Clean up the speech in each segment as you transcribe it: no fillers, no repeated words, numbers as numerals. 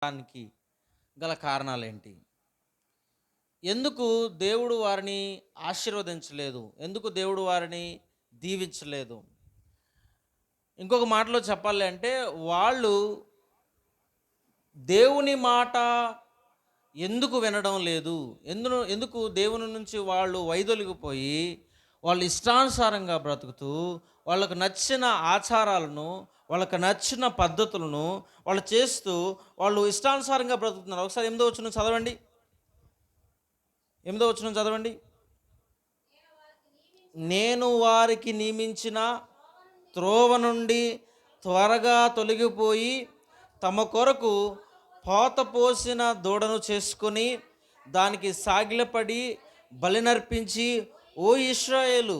దానికి గల కారణాలేంటి? ఎందుకు దేవుడు వారిని ఆశీర్వదించలేదు? ఎందుకు దేవుడు వారిని దీవించలేదు? ఇంకొక మాటలో చెప్పాలి అంటే వాళ్ళు దేవుని మాట ఎందుకు వినడం లేదు? ఎందుకు దేవుని నుంచి వాళ్ళు వైదొలిగిపోయి వాళ్ళు ఇష్టానుసారంగా బ్రతుకుతూ వాళ్ళకు నచ్చిన ఆచారాలను, వాళ్ళకు నచ్చిన పద్ధతులను వాళ్ళు చేస్తూ వాళ్ళు ఇష్టానుసారంగా బ్రతుకుతున్నారు. ఒకసారి 8వ వచనం చదవండి. 8వ వచనం చదవండి. నేను వారికి నియమించిన త్రోవ నుండి త్వరగా తొలగిపోయి తమ కొరకు పోత పోసిన దూడను చేసుకొని దానికి సాగిలపడి బలినర్పించి, ఓ ఇశ్రాయేలు,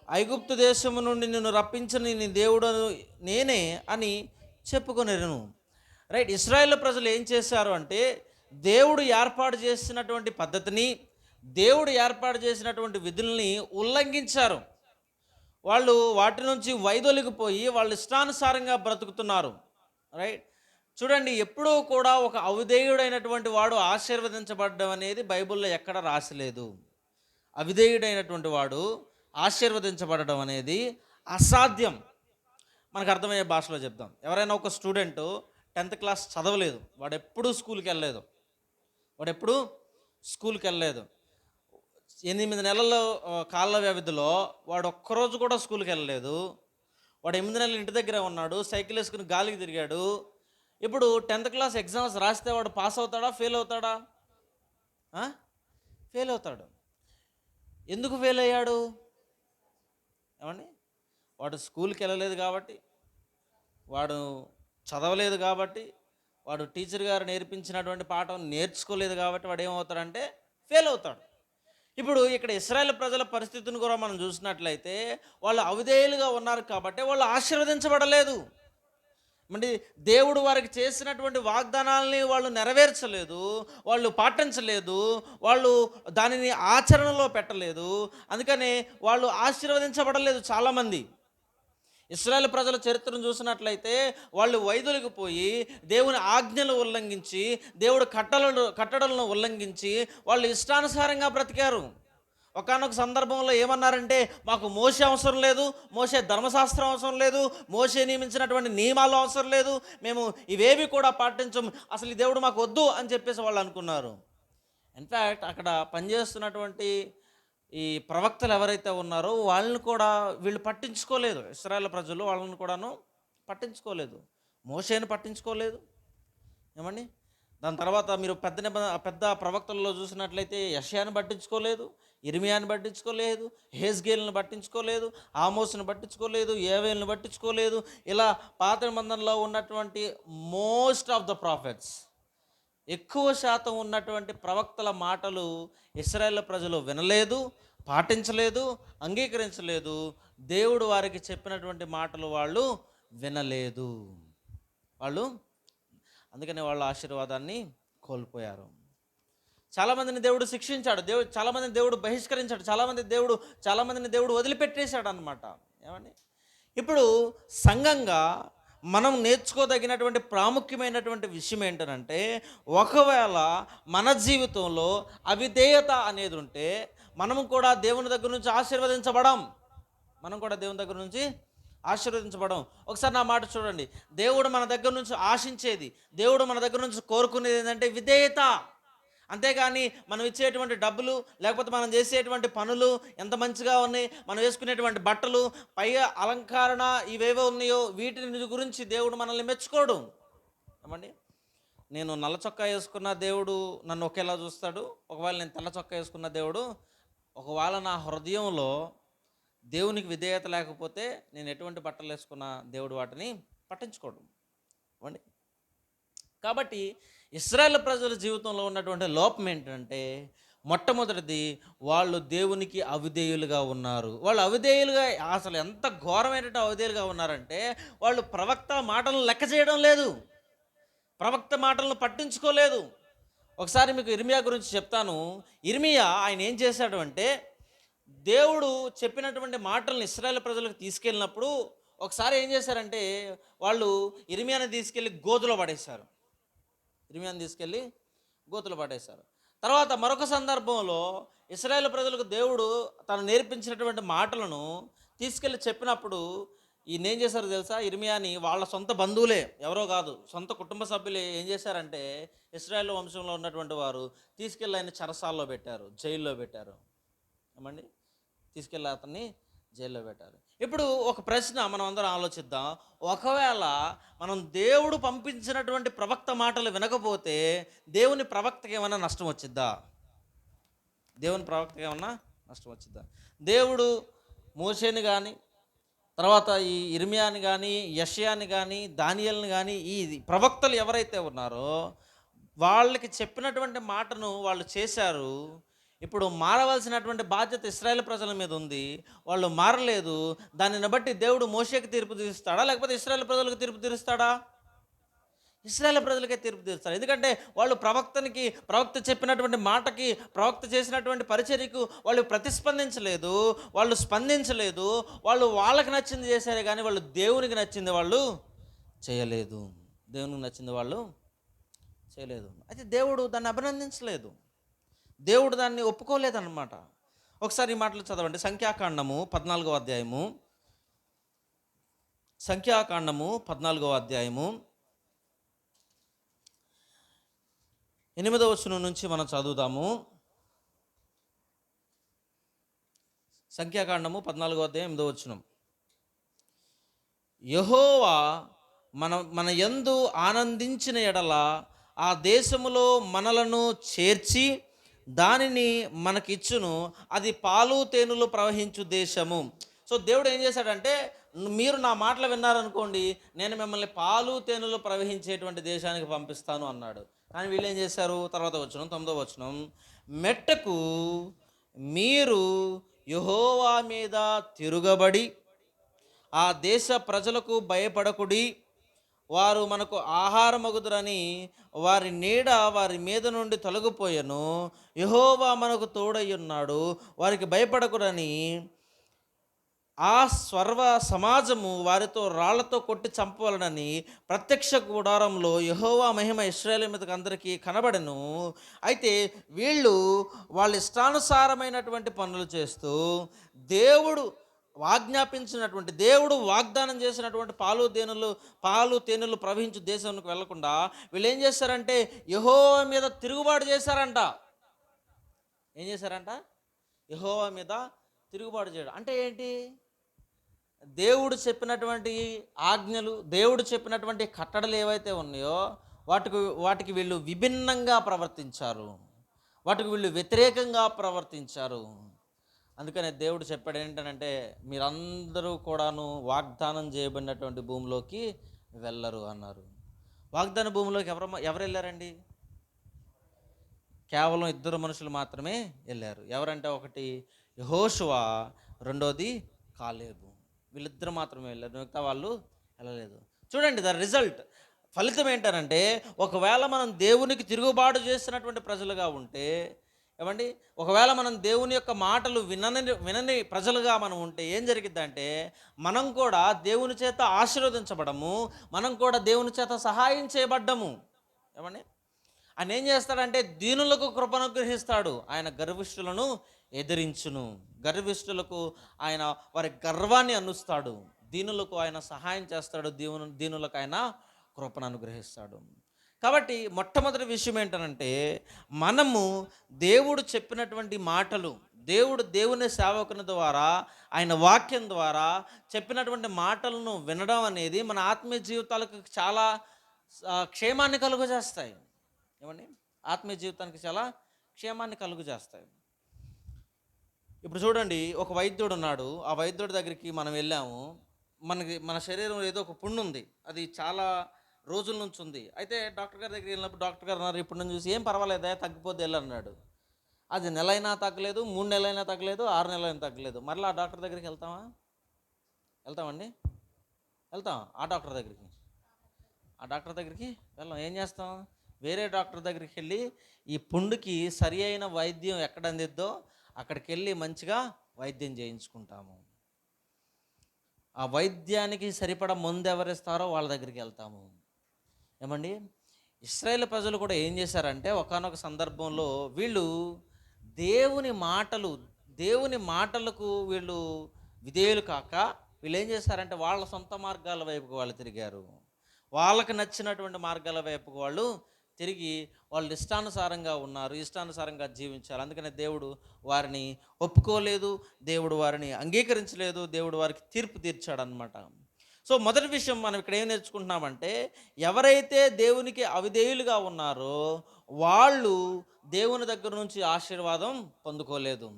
ఐగుప్తు దేశము నుండి నిన్ను రప్పించిన నీ దేవుడు నేనే అని చెప్పుకొనిరును. రైట్. ఇశ్రాయేల్ ప్రజలు ఏం చేశారు అంటే దేవుడు ఏర్పాటు చేసినటువంటి పద్ధతిని, దేవుడు ఏర్పాటు చేసినటువంటి విధుల్ని ఉల్లంఘించారు. వాళ్ళు వాటి నుంచి వైదొలిగిపోయి వాళ్ళు ఇష్టానుసారంగా బ్రతుకుతున్నారు. రైట్. చూడండి, ఎప్పుడూ కూడా ఒక అవిధేయుడైనటువంటి వాడు ఆశీర్వదించబడడం అనేది బైబిల్లో ఎక్కడ రాసలేదు. అవిధేయుడైనటువంటి వాడు ఆశీర్వదించబడడం అనేది అసాధ్యం. మనకు అర్థమయ్యే భాషలో చెప్దాం. ఎవరైనా ఒక స్టూడెంట్ 10th క్లాస్ చదవలేదు, వాడు ఎప్పుడూ స్కూల్కి వెళ్ళలేదు. 8 నెలల కాల వ్యవధిలో వాడు ఒక్కరోజు కూడా స్కూల్కి వెళ్ళలేదు. వాడు 8 నెలలు ఇంటి దగ్గరే ఉన్నాడు, సైకిల్ వేసుకుని గాలికి తిరిగాడు. ఇప్పుడు 10th క్లాస్ ఎగ్జామ్స్ రాస్తే వాడు పాస్ అవుతాడా, ఫెయిల్ అవుతాడా? ఫెయిల్ అవుతాడు. ఎందుకు ఫెయిల్ అయ్యాడు? ఏమండి? వాడు స్కూల్కి వెళ్ళలేదు కాబట్టి, వాడు చదవలేదు కాబట్టి, వాడు టీచర్ గారు నేర్పించినటువంటి పాఠం నేర్చుకోలేదు కాబట్టి వాడు ఏమవుతాడంటే ఫెయిల్ అవుతాడు. ఇప్పుడు ఇక్కడ ఇశ్రాయేల్ ప్రజల పరిస్థితిని కూడా మనం చూసినట్లయితే వాళ్ళు అవిధేయులుగా ఉన్నారు కాబట్టి వాళ్ళు ఆశీర్వదించబడలేదు. అంటే దేవుడు వారికి చేసినటువంటి వాగ్దానాలని వాళ్ళు నెరవేర్చలేదు, వాళ్ళు పాటించలేదు, వాళ్ళు దానిని ఆచరణలో పెట్టలేదు. అందుకనే వాళ్ళు ఆశీర్వదించబడలేదు. చాలామంది ఇశ్రాయేల్ ప్రజల చరిత్రను చూసినట్లయితే వాళ్ళు వైదొలిగిపోయి దేవుని ఆజ్ఞలు ఉల్లంఘించి, దేవుడు కట్టడలను ఉల్లంఘించి వాళ్ళు ఇష్టానుసారంగా బ్రతికారు. ఒకానొక సందర్భంలో ఏమన్నారంటే, మాకు మోషే అవసరం లేదు, మోషే ధర్మశాస్త్రం అవసరం లేదు, మోషే నియమించినటువంటి నియమాలు అవసరం లేదు, మేము ఇవేవి కూడా పాటించము, అసలు ఈ దేవుడు మాకు వద్దు అని చెప్పేసి వాళ్ళు అనుకున్నారు. ఇన్ఫ్యాక్ట్ అక్కడ పనిచేస్తున్నటువంటి ఈ ప్రవక్తలు ఎవరైతే ఉన్నారో వాళ్ళని కూడా వీళ్ళు పట్టించుకోలేదు. ఇశ్రాయేల్ ప్రజలు వాళ్ళని కూడాను పట్టించుకోలేదు, మోషేని పట్టించుకోలేదు. ఏమండి? దాని తర్వాత మీరు పెద్ద ప్రవక్తల్లో చూసినట్లయితే యెషయాని పట్టించుకోలేదు, ఇర్మియాని పట్టించుకోలేదు, హెజ్కేలుని పట్టించుకోలేదు, ఆమోస్ని పట్టించుకోలేదు, యోవేలుని పట్టించుకోలేదు. ఇలా పాత నిబంధనలో ఉన్నటువంటి మోస్ట్ ఆఫ్ ద ప్రాఫిట్స్, ఎక్కువ శాతం ఉన్నటువంటి ప్రవక్తల మాటలు ఇశ్రాయేల్ ప్రజలు వినలేదు, పాటించలేదు, అంగీకరించలేదు. దేవుడు వారికి చెప్పినటువంటి మాటలు వాళ్ళు వినలేదు. అందుకనే వాళ్ళ ఆశీర్వాదాన్ని కోల్పోయారు. చాలామందిని దేవుడు శిక్షించాడు, చాలామందిని దేవుడు బహిష్కరించాడు, చాలామందిని దేవుడు వదిలిపెట్టేశాడు అన్నమాట. ఏమండి? ఇప్పుడు సంఘంగా మనం నేర్చుకోదగినటువంటి ప్రాముఖ్యమైనటువంటి విషయం ఏంటంటే, ఒకవేళ మన జీవితంలో అవిధేయత అనేది ఉంటే మనము కూడా దేవుని దగ్గర నుంచి ఆశీర్వదించబడం. ఒకసారి నా మాట చూడండి. దేవుడు మన దగ్గర నుంచి ఆశించేది, దేవుడు మన దగ్గర నుంచి కోరుకునేది ఏంటంటే విధేయత. అంతేగాని మనం ఇచ్చేటువంటి డబ్బులు, లేకపోతే మనం చేసేటువంటి పనులు ఎంత మంచిగా ఉన్నాయి, మనం వేసుకునేటువంటి బట్టలు, పై అలంకరణ ఇవేవో ఉన్నాయో వీటిని గురించి దేవుడు మనల్ని మెచ్చుకోడు. ఏమండి? నేను నల్ల చొక్కా వేసుకున్న దేవుడు నన్ను ఒకేలా చూస్తాడు, ఒకవేళ నేను తెల్ల చొక్కా వేసుకున్న దేవుడు, ఒకవేళ నా హృదయంలో దేవునికి విధేయత లేకపోతే నేను ఎటువంటి బట్టలు వేసుకున్న దేవుడు వాటిని పట్టించుకోడు. ఏమండి? కాబట్టి ఇశ్రాయేల్ ప్రజల జీవితంలో ఉన్నటువంటి లోపం ఏంటంటే, మొట్టమొదటిది వాళ్ళు దేవునికి అవిధేయులుగా ఉన్నారు. వాళ్ళు అవిధేయులుగా అసలు ఎంత ఘోరమైనటువంటి అవిధేయులుగా ఉన్నారంటే, వాళ్ళు ప్రవక్త మాటలను లెక్క చేయడం లేదు, ప్రవక్త మాటలను పట్టించుకోలేదు. ఒకసారి మీకు ఇర్మియా గురించి చెప్తాను. ఇర్మియా ఆయన ఏం చేశాడు అంటే, దేవుడు చెప్పినటువంటి మాటలను ఇశ్రాయేల్ ప్రజలకు తీసుకెళ్ళినప్పుడు ఒకసారి ఏం చేశారంటే, వాళ్ళు ఇర్మియాని తీసుకెళ్ళి గోతులో పడేశారు. ఇర్మియాని తీసుకెళ్ళి గోతులు పడేశారు. తర్వాత మరొక సందర్భంలో ఇశ్రాయేలు ప్రజలకు దేవుడు తను నేర్పించినటువంటి మాటలను తీసుకెళ్ళి చెప్పినప్పుడు ఈయన ఏం చేశారో తెలుసా? ఇర్మియాని వాళ్ళ సొంత బంధువులే, ఎవరో కాదు, సొంత కుటుంబ సభ్యులే ఏం చేశారంటే ఇశ్రాయేలు వంశంలో ఉన్నటువంటి వారు తీసుకెళ్ళి ఆయన చెరసాల్లో పెట్టారు, జైల్లో పెట్టారు. ఏమండి, తీసుకెళ్ళి అతన్ని జైల్లో పెట్టారు. ఇప్పుడు ఒక ప్రశ్న మనం అందరం ఆలోచిద్దాం. ఒకవేళ మనం దేవుడు పంపించినటువంటి ప్రవక్త మాటలు వినకపోతే దేవుని ప్రవక్తకి ఏమైనా నష్టం వచ్చిద్దా? దేవుని ప్రవక్తకి ఏమన్నా నష్టం వచ్చిద్దా? దేవుడు మోషేని కానీ, తర్వాత ఈ ఇర్మియాని కానీ, యెషయాని కానీ, దానియేలుని కానీ, ఈ ప్రవక్తలు ఎవరైతే ఉన్నారో వాళ్ళకి చెప్పినటువంటి మాటను వాళ్ళు చేశారు. ఇప్పుడు మారవలసినటువంటి బాధ్యత ఇశ్రాయేలు ప్రజల మీద ఉంది. వాళ్ళు మారలేదు. దానిని బట్టి దేవుడు మోషేకి తీర్పు తీరుస్తాడా, లేకపోతే ఇశ్రాయేలు ప్రజలకు తీర్పు తీరుస్తాడా? ఇశ్రాయేలు ప్రజలకే తీర్పు తీరుస్తాడు. ఎందుకంటే వాళ్ళు ప్రవక్త చెప్పినటువంటి మాటకి, ప్రవక్త చేసినటువంటి పరిచర్యకు వాళ్ళు ప్రతిస్పందించలేదు, వాళ్ళు స్పందించలేదు. వాళ్ళు వాళ్ళకి నచ్చింది చేశారే కానీ వాళ్ళు దేవునికి నచ్చింది వాళ్ళు చేయలేదు. దేవునికి నచ్చింది వాళ్ళు చేయలేదు. అయితే దేవుడు దాన్ని అభినందించలేదు, దేవుడు దాన్ని ఒప్పుకోలేదన్నమాట. ఒకసారి ఈ మాటలు చదవండి. సంఖ్యాకాండము 14వ అధ్యాయము, సంఖ్యాకాండము 14వ అధ్యాయము 8వ వచనం నుంచి మనం చదువుదాము. సంఖ్యాకాండము 14వ అధ్యాయం 8వ వచనం. యెహోవా మన యందు ఆనందించిన ఎడల ఆ దేశములో మనలను చేర్చి దానిని మనకిచ్చును, అది పాలు తేనెలు ప్రవహించు దేశము. సో దేవుడు ఏం చేశాడంటే, మీరు నా మాటలు విన్నారనుకోండి, నేను మిమ్మల్ని పాలు తేనెలు ప్రవహించేటువంటి దేశానికి పంపిస్తాను అన్నాడు. కానీ వీళ్ళు ఏం చేశారు? తర్వాత వచనం, 9వ వచనం. మెట్టకు మీరు యెహోవా మీద తిరుగబడి ఆ దేశ ప్రజలకు భయపడకుడి, వారు మనకు ఆహారమగుదురని వారి నీడ వారి మీద నుండి తొలగిపోయెను. యెహోవా మనకు తోడయ్యున్నాడు, వారికి భయపడకుడని ఆ సర్వ సమాజము వారితో రాళ్లతో కొట్టి చంపవలనని ప్రత్యక్ష గుడారంలో యెహోవా మహిమ ఇశ్రాయేలు మీదకి అందరికీ కనబడెను. అయితే వీళ్ళు వాళ్ళ ఇష్టానుసారమైనటువంటి పనులు చేస్తూ దేవుడు ఆజ్ఞాపించినటువంటి, దేవుడు వాగ్దానం చేసినటువంటి పాలు తేనెలు ప్రవహించు దేశానికి వెళ్లకుండా వీళ్ళు ఏం చేశారంటే యెహోవా మీద తిరుగుబాటు చేశారంట. ఏం చేశారంట? యెహోవా మీద తిరుగుబాటు చేయడం అంటే ఏంటి? దేవుడు చెప్పినటువంటి ఆజ్ఞలు, దేవుడు చెప్పినటువంటి కట్టడలు ఏవైతే ఉన్నాయో వాటికి వీళ్ళు విభిన్నంగా ప్రవర్తించారు, వాటికి వీళ్ళు వ్యతిరేకంగా ప్రవర్తించారు. అందుకనే దేవుడు చెప్పాడు ఏంటంటే, మీరందరూ కూడాను వాగ్దానం చేయబడినటువంటి భూమిలోకి వెళ్ళరు అన్నారు. వాగ్దాన భూమిలోకి ఎవరు వెళ్ళారండి? కేవలం 2 మనుషులు మాత్రమే వెళ్ళారు. ఎవరంటే, ఒకటి యెహోషువ, రెండోది కాలేబు. వీళ్ళిద్దరు మాత్రమే వెళ్ళారు, మిగతా వాళ్ళు వెళ్ళలేదు. చూడండి ద రిజల్ట్, ఫలితం ఏంటనంటే, ఒకవేళ మనం దేవునికి తిరుగుబాటు చేసినటువంటి ప్రజలుగా ఉంటే, ఏమండి, ఒకవేళ మనం దేవుని యొక్క మాటలు వినని ప్రజలుగా మనం ఉంటే ఏం జరిగిద్దంటే, మనం కూడా దేవుని చేత ఆశీర్వదించబడము, మనం కూడా దేవుని చేత సహాయం చేయబడ్డము. ఏమండి, ఆయన ఏం చేస్తాడంటే దీనులకు కృపను గ్రహిస్తాడు, ఆయన గర్విష్ఠులను ఎదిరించును. గర్విష్ఠులకు ఆయన వారి గర్వాన్ని అనుస్తాడు, దీనులకు ఆయన సహాయం చేస్తాడు, దీనులకు ఆయన కృపను అనుగ్రహిస్తాడు. కాబట్టి మొట్టమొదటి విషయం ఏంటనంటే, మనము దేవుడు చెప్పినటువంటి మాటలు, దేవుని సేవకుని ద్వారా, ఆయన వాక్యం ద్వారా చెప్పినటువంటి మాటలను వినడం అనేది మన ఆత్మీయ జీవితాలకు చాలా క్షేమాన్ని కలుగజేస్తాయి. ఏమండి, ఆత్మీయ జీవితానికి చాలా క్షేమాన్ని కలుగజేస్తాయి. ఇప్పుడు చూడండి, ఒక వైద్యుడు ఉన్నాడు, ఆ వైద్యుడి దగ్గరికి మనం వెళ్ళాము. మన శరీరంలో ఏదో ఒక పుండు ఉంది, అది చాలా రోజుల నుంచి ఉంది. అయితే డాక్టర్ గారి దగ్గరికి వెళ్ళినప్పుడు డాక్టర్ గారు అన్నారు, ఇప్పుడు నేను చూసి ఏం పర్వాలేదా, తగ్గిపోతే వెళ్ళన్నాడు. అది నెలైనా తగ్గలేదు, 3 నెలలైనా తగ్గలేదు, 6 నెలలైనా తగ్గలేదు. మరలా ఆ డాక్టర్ దగ్గరికి వెళ్తామండి, వెళ్తాం ఆ డాక్టర్ దగ్గరికి వెళ్ళాం. ఏం చేస్తాం? వేరే డాక్టర్ దగ్గరికి వెళ్ళి ఈ పుండుకి సరి అయిన వైద్యం ఎక్కడ అందిద్దో అక్కడికి వెళ్ళి మంచిగా వైద్యం చేయించుకుంటాము. ఆ వైద్యానికి సరిపడా మందు ఎవరిస్తారో వాళ్ళ దగ్గరికి వెళ్తాము. ఏమండి, ఇశ్రాయేల్ ప్రజలు కూడా ఏం చేశారంటే ఒకానొక సందర్భంలో వీళ్ళు దేవుని మాటలు దేవుని మాటలకు వీళ్ళు విధేయులు కాక వీళ్ళు ఏం చేశారంటే వాళ్ళ సొంత మార్గాల వైపుకు వాళ్ళు తిరిగారు. వాళ్ళకి నచ్చినటువంటి మార్గాల వైపుకు వాళ్ళు తిరిగి వాళ్ళు ఇష్టానుసారంగా ఉన్నారు, ఇష్టానుసారంగా జీవించారు. అందుకనే దేవుడు వారిని ఒప్పుకోలేదు, దేవుడు వారిని అంగీకరించలేదు, దేవుడు వారికి తీర్పు తీర్చాడనమాట. సో మొదటి విషయం మనం ఇక్కడ ఏం నేర్చుకుంటున్నామంటే, ఎవరైతే దేవునికి అవిధేయులుగా ఉన్నారో వాళ్ళు దేవుని దగ్గర నుంచి ఆశీర్వాదం పొందుకోలేదు.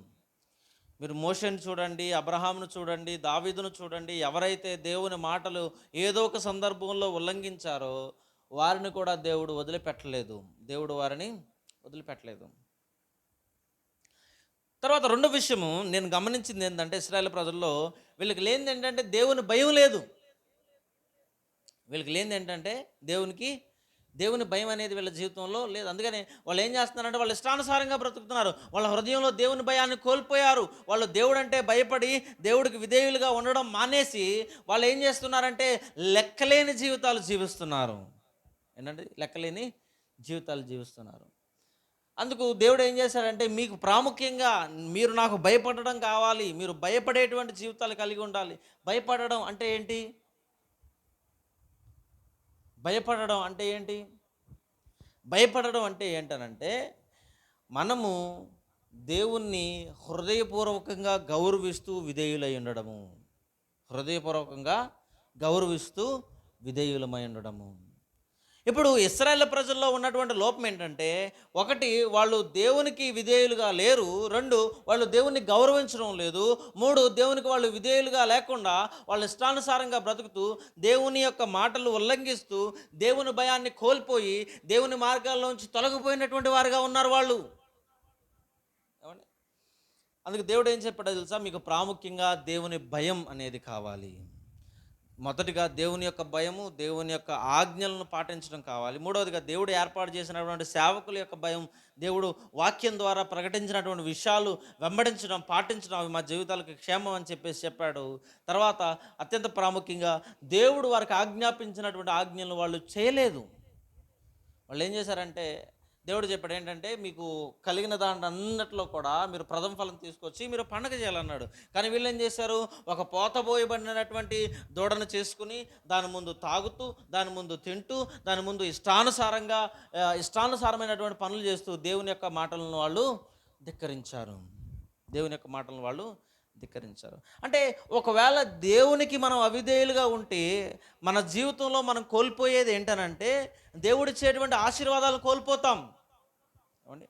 మీరు మోషేని చూడండి, అబ్రహామును చూడండి, దావీదును చూడండి, ఎవరైతే దేవుని మాటలు ఏదో ఒక సందర్భంలో ఉల్లంఘించారో వారిని కూడా దేవుడు వదిలిపెట్టలేదు. దేవుడు వారిని వదిలిపెట్టలేదు. తర్వాత రెండో విషయము నేను గమనించింది ఏంటంటే, ఇశ్రాయేల్ ప్రజల్లో వీళ్ళకి లేనిది ఏంటంటే దేవుని భయం లేదు. వీళ్ళకి లేనిది ఏంటంటే దేవుని భయం అనేది వీళ్ళ జీవితంలో లేదు. అందుకని వాళ్ళు ఏం చేస్తున్నారంటే వాళ్ళు ఇష్టానుసారంగా బ్రతుకుతున్నారు. వాళ్ళ హృదయంలో దేవుని భయాన్ని కోల్పోయారు. వాళ్ళు దేవుడు అంటే భయపడి దేవుడికి విధేయులుగా ఉండడం మానేసి వాళ్ళు ఏం చేస్తున్నారంటే లెక్కలేని జీవితాలు జీవిస్తున్నారు. ఏంటంటే లెక్కలేని జీవితాలు జీవిస్తున్నారు. అందుకు దేవుడు ఏం చేశాడంటే, మీకు ప్రాముఖ్యంగా మీరు నాకు భయపడడం కావాలి, మీరు భయపడేటువంటి జీవితాలు కలిగి ఉండాలి. భయపడడం అంటే ఏంటి? భయపడడం అంటే ఏంటి? భయపడడం అంటే ఏంటనంటే మనము దేవుణ్ణి హృదయపూర్వకంగా గౌరవిస్తూ విధేయులై ఉండడము. హృదయపూర్వకంగా గౌరవిస్తూ విధేయులమై ఉండడము. ఇప్పుడు ఇశ్రాయేల్ ప్రజల్లో ఉన్నటువంటి లోపం ఏంటంటే, ఒకటి వాళ్ళు దేవునికి విధేయులుగా లేరు, రెండు వాళ్ళు దేవుణ్ణి గౌరవించడం లేదు, మూడు దేవునికి వాళ్ళు విధేయులుగా లేకుండా వాళ్ళ ఇష్టానుసారంగా బ్రతుకుతూ దేవుని యొక్క మాటలు ఉల్లంఘిస్తూ దేవుని భయాన్ని కోల్పోయి దేవుని మార్గాల్లోంచి తొలగిపోయినటువంటి వారుగా ఉన్నారు వాళ్ళు. ఏమండి? అందుకు దేవుడు ఏం చెప్పాడో తెలుసా? మీకు ప్రాముఖ్యంగా దేవుని భయం అనేది కావాలి. మొదటిగా దేవుని యొక్క భయము, దేవుని యొక్క ఆజ్ఞలను పాటించడం కావాలి. మూడవదిగా దేవుడు ఏర్పాటు చేసినటువంటి సేవకుల యొక్క భయం, దేవుడు వాక్యం ద్వారా ప్రకటించినటువంటి విషయాలు వెంబడించడం, పాటించడం, అవి మా జీవితాలకు క్షేమం అని చెప్పాడు. తర్వాత అత్యంత ప్రాముఖ్యంగా దేవుడు వారికి ఆజ్ఞాపించినటువంటి ఆజ్ఞలను వాళ్ళు చేయలేదు. వాళ్ళు ఏం చేశారంటే, దేవుడు చెప్పాడు ఏంటంటే, మీకు కలిగిన దాంట్లో అన్నిట్లో కూడా మీరు ప్రథమ ఫలం తీసుకొచ్చి మీరు పండగ చేయాలన్నాడు. కానీ వీళ్ళు ఏం చేశారు? ఒక పోతబోయబడినటువంటి దూడను చేసుకుని దాని ముందు తాగుతూ, దాని ముందు తింటూ, దాని ముందు ఇష్టానుసారమైనటువంటి పనులు చేస్తూ దేవుని యొక్క మాటలను వాళ్ళు ధిక్కరించారు. దేవుని యొక్క మాటలను వాళ్ళు ధిక్కరించారు. అంటే ఒకవేళ దేవునికి మనం అవిధేయులుగా ఉంటే మన జీవితంలో మనం కోల్పోయేది ఏంటనంటే దేవుడిచ్చేటువంటి ఆశీర్వాదాలు కోల్పోతాం. ఏమండి?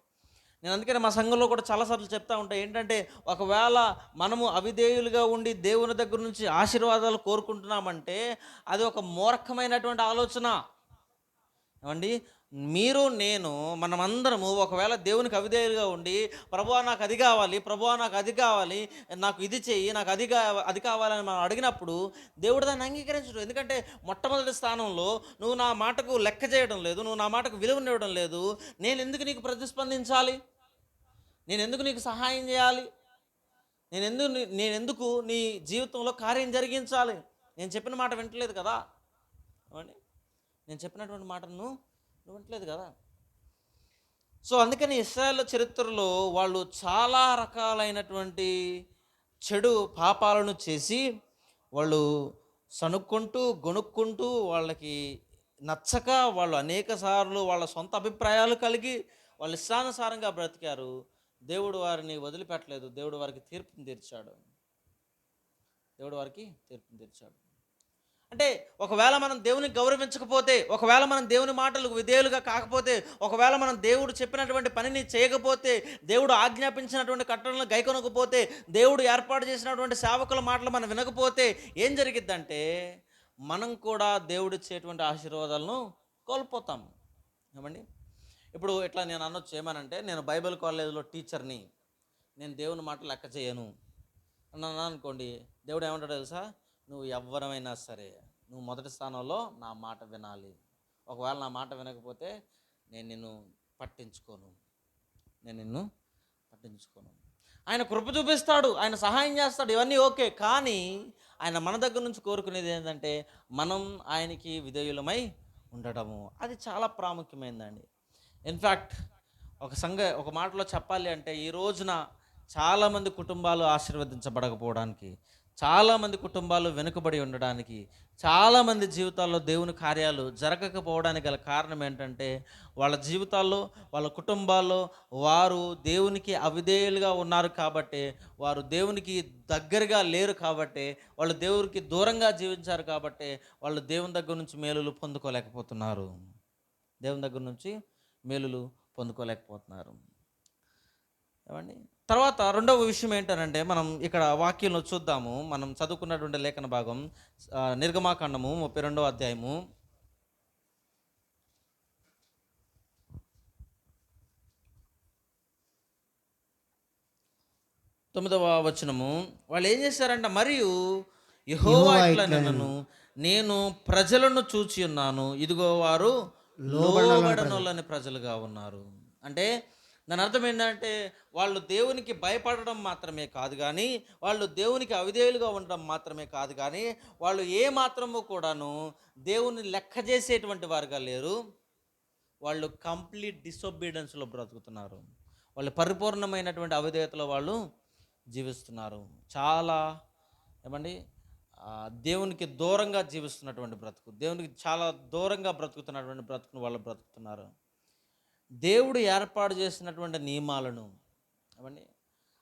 నేను అందుకని మా సంఘంలో కూడా చాలాసార్లు చెప్తా ఉంటాను ఏంటంటే, ఒకవేళ మనము అవిధేయులుగా ఉండి దేవుని దగ్గర నుంచి ఆశీర్వాదాలు కోరుకుంటున్నామంటే అది ఒక మూర్ఖమైనటువంటి ఆలోచన. ఏమండి? మీరు నేను మనమందరము ఒకవేళ దేవునికి అవిధేయులుగా ఉండి, ప్రభువా నాకు అది కావాలి, ప్రభువా నాకు అది కావాలి, నాకు ఇది చెయ్యి, నాకు అది కావాలని మనం అడిగినప్పుడు దేవుడు దాన్ని అంగీకరించడు. ఎందుకంటే మొట్టమొదటి స్థానంలో నువ్వు నా మాటకు లెక్క చేయడం లేదు, నువ్వు నా మాటకు విలువనివ్వడం లేదు. నేను ఎందుకు నీకు ప్రతిస్పందించాలి? నేను ఎందుకు నీకు సహాయం చేయాలి? నేను ఎందుకు నీ జీవితంలో కార్యం జరిగించాలి? నేను చెప్పిన మాట వింటలేదు కదా. ఏమండి? నేను చెప్పినటువంటి మాటను వింటలేదు కదా. సో అందుకని ఇశ్రాయేలు చరిత్రలో వాళ్ళు చాలా రకాలైనటువంటి చెడు పాపాలను చేసి వాళ్ళు సనుక్కుంటూ గొనుక్కుంటూ వాళ్ళకి నచ్చక వాళ్ళు అనేక సార్లు వాళ్ళ సొంత అభిప్రాయాలు కలిగి వాళ్ళు ఇష్టానుసారంగా బ్రతికారు. దేవుడు వారిని వదిలిపెట్టలేదు. దేవుడు వారికి తీర్పును తీర్చాడు. అంటే ఒకవేళ మనం దేవుని గౌరవించకపోతే, ఒకవేళ మనం దేవుని మాటలకు విధేయులుగా కాకపోతే, ఒకవేళ మనం దేవుడు చెప్పినటువంటి పనిని చేయకపోతే, దేవుడు ఆజ్ఞాపించినటువంటి కట్టడలను గైకొనకపోతే, దేవుడు ఏర్పాటు చేసినటువంటి సేవకుల మాటలు మనం వినకపోతే ఏం జరిగిద్దంటే మనం కూడా దేవుడిచ్చేటువంటి ఆశీర్వాదాలను కోల్పోతాం. ఏమండి? ఇప్పుడు ఇట్లా నేను అనొచ్చు ఏమనంటే, నేను బైబిల్ కాలేజీలో టీచర్ని, నేను దేవుని మాట లెక్క చేయను అన్నాను అనుకోండి, దేవుడు ఏమంటాడు తెలుసా? నువ్వు ఎవ్వరమైనా సరే నువ్వు మొదటి స్థానంలో నా మాట వినాలి. ఒకవేళ నా మాట వినకపోతే నేను నిన్ను పట్టించుకోను. ఆయన కృప చూపిస్తాడు, ఆయన సహాయం చేస్తాడు, ఇవన్నీ ఓకే. కానీ ఆయన మన దగ్గర నుంచి కోరుకునేది ఏంటంటే మనం ఆయనకి విధేయులమై ఉండటము అది చాలా ప్రాముఖ్యమైనదండి. ఇన్ఫ్యాక్ట్ ఒక మాటలో చెప్పాలి అంటే ఈ రోజున చాలామంది కుటుంబాలు ఆశీర్వదించబడకపోవడానికి, చాలామంది కుటుంబాలు వెనుకబడి ఉండడానికి, చాలామంది జీవితాల్లో దేవుని కార్యాలు జరగకపోవడానికి గల కారణం ఏంటంటే వాళ్ళ జీవితాల్లో, వాళ్ళ కుటుంబాల్లో వారు దేవునికి అవిధేయులుగా ఉన్నారు కాబట్టి, వారు దేవునికి దగ్గరగా లేరు కాబట్టి, వాళ్ళు దేవునికి దూరంగా జీవించారు కాబట్టి వాళ్ళు దేవుని దగ్గర నుంచి మేలులు పొందుకోలేకపోతున్నారు. దేవుని దగ్గర నుంచి మేలులు పొందుకోలేకపోతున్నారు. ఏమండి? తర్వాత రెండవ విషయం ఏంటనంటే మనం ఇక్కడ వాక్యంలో చూద్దాము. మనం చదువుకున్నటువంటి లేఖన భాగం నిర్గమాకాండము 32వ అధ్యాయము 9వ వచనము. వాళ్ళు ఏం చేశారంట, మరియు యెహోవా ఇట్లనెను, నేను ప్రజలను చూచి ఉన్నాను, ఇదిగో వారు లోబడనొల్లని ప్రజలుగా ఉన్నారు. అంటే దాని అర్థం ఏంటంటే వాళ్ళు దేవునికి భయపడడం మాత్రమే కాదు కానీ, వాళ్ళు దేవునికి అవిధేయులుగా ఉండడం మాత్రమే కాదు కానీ, వాళ్ళు ఏ మాత్రము కూడాను దేవుని లెక్క చేసేటువంటి వారుగా లేరు. వాళ్ళు కంప్లీట్ డిసొబీడియన్స్లో బ్రతుకుతున్నారు. వాళ్ళు పరిపూర్ణమైనటువంటి అవిధేయతలో వాళ్ళు జీవిస్తున్నారు. చాలా ఏమండి దేవునికి దూరంగా జీవిస్తున్నటువంటి బ్రతుకు, దేవునికి చాలా దూరంగా బ్రతుకుతున్నటువంటి బ్రతుకును వాళ్ళు బ్రతుకుతున్నారు. దేవుడు ఏర్పాటు చేసినటువంటి నియమాలను ఏమండి,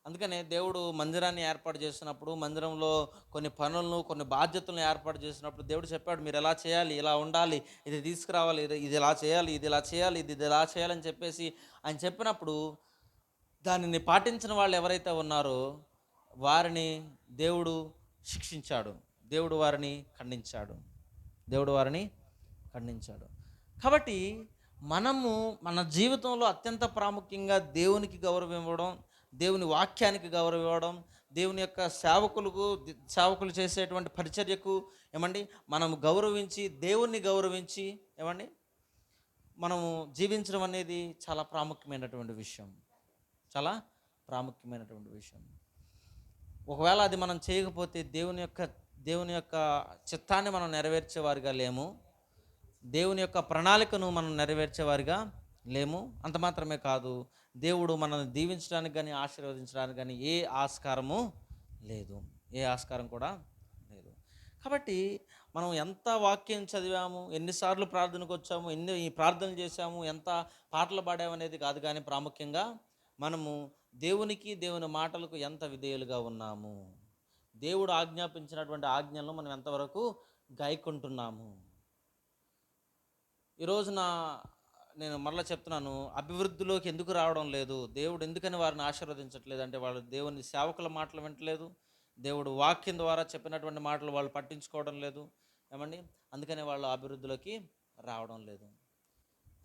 అందుకనే దేవుడు మందిరాన్ని ఏర్పాటు చేసినప్పుడు, మందిరంలో కొన్ని పనులను, కొన్ని బాధ్యతలను ఏర్పాటు చేసినప్పుడు దేవుడు చెప్పాడు, మీరు ఎలా చేయాలి, ఇలా ఉండాలి, ఇది తీసుకురావాలి, ఇది ఇలా చేయాలి, ఇది ఇలా చేయాలి, ఇది ఇలా చేయాలని చెప్పేసి ఆయన చెప్పినప్పుడు దానిని పాటించిన వాళ్ళు ఎవరైతే ఉన్నారో వారిని దేవుడు శిక్షించాడు, దేవుడు వారిని ఖండించాడు, దేవుడు వారిని ఖండించాడు. కాబట్టి మనము మన జీవితంలో అత్యంత ప్రాముఖ్యంగా దేవునికి గౌరవం ఇవ్వడం, దేవుని వాక్యానికి గౌరవం ఇవ్వడం, దేవుని యొక్క సేవకులు చేసేటువంటి పరిచర్యకు ఏమండి మనం గౌరవించి, దేవుణ్ణి గౌరవించి ఏమండి మనము జీవించడం అనేది చాలా ప్రాముఖ్యమైనటువంటి విషయం, చాలా ప్రాముఖ్యమైనటువంటి విషయం. ఒకవేళ అది మనం చేయకపోతే దేవుని యొక్క చిత్తాన్ని మనం నెరవేర్చేవారిగా లేము, దేవుని యొక్క ప్రణాళికను మనం నెరవేర్చేవారిగా లేము. అంత మాత్రమే కాదు, దేవుడు మనల్ని దీవించడానికి కానీ ఆశీర్వదించడానికి కానీ ఏ ఆస్కారము లేదు, ఏ ఆస్కారం కూడా లేదు. కాబట్టి మనం ఎంత వాక్యం చదివాము, ఎన్నిసార్లు ప్రార్థనకు వచ్చాము, ఈ ప్రార్థనలు చేశాము, ఎంత పాటలు పాడాము అనేది కాదు, కానీ ప్రాముఖ్యంగా మనము దేవునికి, దేవుని మాటలకు ఎంత విధేయులుగా ఉన్నాము, దేవుడు ఆజ్ఞాపించినటువంటి ఆజ్ఞలను మనం ఎంతవరకు గాయకుంటున్నాము. ఈరోజున నేను మరలా చెప్తున్నాను, అభివృద్ధిలోకి ఎందుకు రావడం లేదు, దేవుడు ఎందుకని వారిని ఆశీర్వదించట్లేదు అంటే వాళ్ళు దేవుని సేవకుల మాటలు వింటలేదు, దేవుడు వాక్యం ద్వారా చెప్పినటువంటి మాటలు వాళ్ళు పట్టించుకోవడం లేదు ఏమండి, అందుకని వాళ్ళు అభివృద్ధిలోకి రావడం లేదు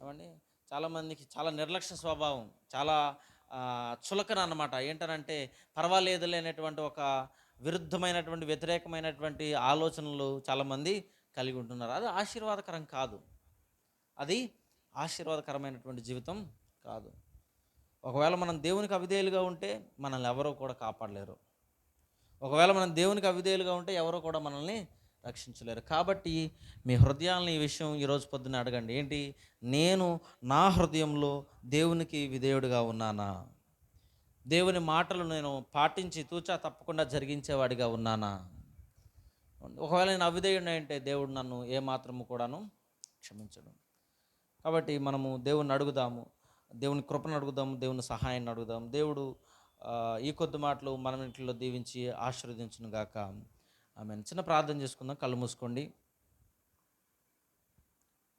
ఏమండి. చాలామందికి చాలా నిర్లక్ష్య స్వభావం, చాలా చులకన అన్నమాట. ఏంటనంటే పర్వాలేదులే అనేటువంటి ఒక విరుద్ధమైనటువంటి, వ్యతిరేకమైనటువంటి ఆలోచనలు చాలామంది కలిగి ఉంటున్నారు. అది ఆశీర్వాదకరం కాదు, అది ఆశీర్వాదకరమైనటువంటి జీవితం కాదు. ఒకవేళ మనం దేవునికి అవిధేయులుగా ఉంటే మనల్ని ఎవరో కూడా కాపాడలేరు, ఒకవేళ మనం దేవునికి అవిధేయులుగా ఉంటే ఎవరో కూడా మనల్ని రక్షించలేరు. కాబట్టి మీ హృదయాలను ఈ విషయం ఈరోజు పొద్దున్న అడగండి, ఏంటి, నేను నా హృదయంలో దేవునికి విధేయుడిగా ఉన్నానా, దేవుని మాటలు నేను పాటించి తూచా తప్పకుండా జరిగించేవాడిగా ఉన్నానా. ఒకవేళ నేను అవిధేయుడిని అంటే దేవుడు నన్ను ఏమాత్రము కూడాను క్షమించడు. కాబట్టి మనము దేవుణ్ణి అడుగుదాము, దేవుని కృపను అడుగుదాము, దేవుని సహాయాన్ని అడుగుదాం. దేవుడు ఈ కొద్ది మాటలు మన ఇంట్లో దీవించి ఆశీర్వదించును గాక. ఆమెన్. చిన్న ప్రార్థన చేసుకుందాం, కళ్ళు మూసుకోండి.